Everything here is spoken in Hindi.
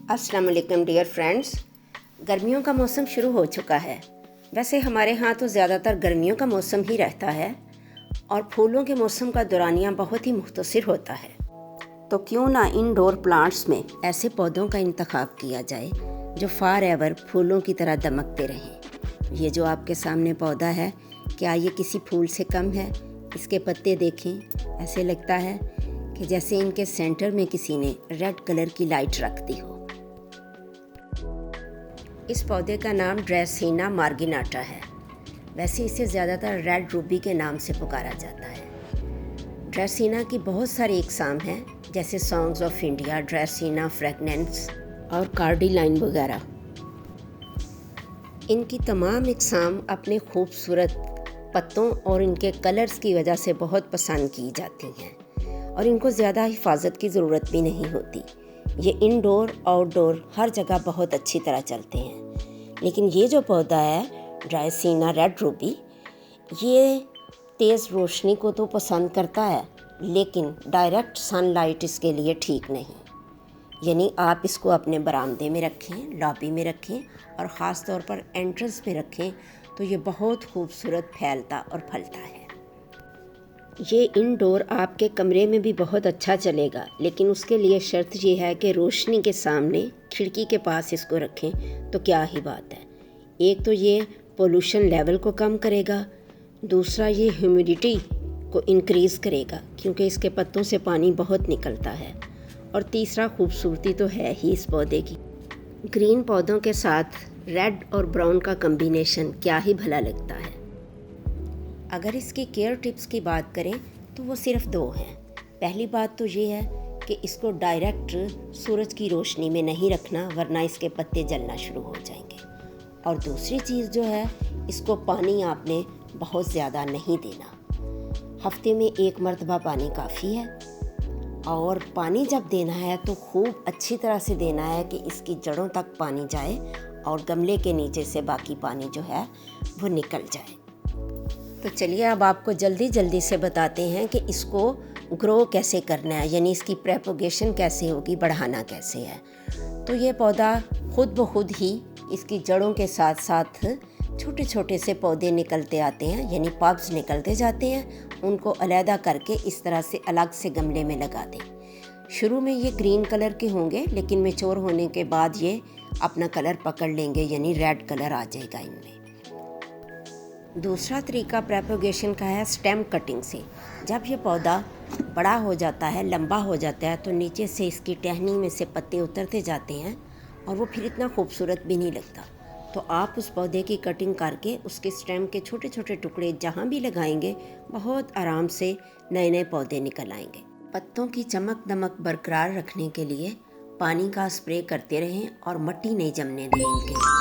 अस्सलाम वालेकुम डियर फ्रेंड्स। गर्मियों का मौसम शुरू हो चुका है। वैसे हमारे यहाँ तो ज़्यादातर गर्मियों का मौसम ही रहता है और फूलों के मौसम का दौरानिया बहुत ही मुख्तसर होता है। तो क्यों ना इंडोर प्लांट्स में ऐसे पौधों का इंतखाब किया जाए जो फार एवर फूलों की तरह दमकते रहें। ये जो आपके सामने पौधा है, क्या ये किसी फूल से कम है? इसके पत्ते देखें, ऐसे लगता है कि जैसे इनके सेंटर में किसी ने रेड कलर की लाइट रख दी हो। इस पौधे का नाम ड्रेसीना मार्गिनाटा है। वैसे इसे ज़्यादातर रेड रूबी के नाम से पुकारा जाता है। ड्रेसीना की बहुत सारी इकसाम हैं, जैसे सॉन्ग्स ऑफ इंडिया, ड्रेसीना फ्रेगनेंस और कार्डिलाइन वगैरह। इनकी तमाम इकसाम अपने खूबसूरत पत्तों और इनके कलर्स की वजह से बहुत पसंद की जाती हैं और इनको ज़्यादा हिफाजत की ज़रूरत भी नहीं होती। ये इंडोर आउटडोर हर जगह बहुत अच्छी तरह चलते हैं। लेकिन ये जो पौधा है ड्रेसीना रेड रूबी, ये तेज़ रोशनी को तो पसंद करता है, लेकिन डायरेक्ट सनलाइट इसके लिए ठीक नहीं। यानी आप इसको अपने बरामदे में रखें, लॉबी में रखें और ख़ास तौर पर एंट्रेंस में रखें तो ये बहुत खूबसूरत फैलता और फलता है। ये इंडोर आपके कमरे में भी बहुत अच्छा चलेगा, लेकिन उसके लिए शर्त ये है कि रोशनी के सामने खिड़की के पास इसको रखें तो क्या ही बात है। एक तो ये पोल्यूशन लेवल को कम करेगा, दूसरा ये ह्यूमिडिटी को इंक्रीज़ करेगा क्योंकि इसके पत्तों से पानी बहुत निकलता है, और तीसरा खूबसूरती तो है ही इस पौधे की। ग्रीन पौधों के साथ रेड और ब्राउन का कम्बिनेशन क्या ही भला लगता है। अगर इसकी केयर टिप्स की बात करें तो वो सिर्फ 2 हैं। पहली बात तो ये है कि इसको डायरेक्ट सूरज की रोशनी में नहीं रखना, वरना इसके पत्ते जलना शुरू हो जाएंगे। और दूसरी चीज़ जो है, इसको पानी आपने बहुत ज़्यादा नहीं देना। हफ्ते में 1 मरतबा पानी काफ़ी है, और पानी जब देना है तो खूब अच्छी तरह से देना है कि इसकी जड़ों तक पानी जाए और गमले के नीचे से बाकी पानी जो है वो निकल जाए। तो चलिए अब आपको जल्दी से बताते हैं कि इसको ग्रो कैसे करना है, यानी इसकी प्रोपगेशन कैसे होगी, बढ़ाना कैसे है। तो ये पौधा खुद ब खुद ही इसकी जड़ों के साथ साथ छोटे छोटे से पौधे निकलते आते हैं, यानी पब्स निकलते जाते हैं। उनको अलहदा करके इस तरह से अलग से गमले में लगा दें। शुरू में ये ग्रीन कलर के होंगे, लेकिन मैच्योर होने के बाद ये अपना कलर पकड़ लेंगे, यानी रेड कलर आ जाएगा इनमें। दूसरा तरीका प्रोपगेशन का है स्टेम कटिंग से। जब ये पौधा बड़ा हो जाता है, लंबा हो जाता है, तो नीचे से इसकी टहनी में से पत्ते उतरते जाते हैं और वो फिर इतना खूबसूरत भी नहीं लगता। तो आप उस पौधे की कटिंग करके उसके स्टेम के छोटे छोटे टुकड़े जहाँ भी लगाएंगे, बहुत आराम से नए नए पौधे निकल आएंगे। पत्तों की चमक दमक बरकरार रखने के लिए पानी का स्प्रे करते रहें और मिट्टी नहीं जमने दें इनके ऊपर।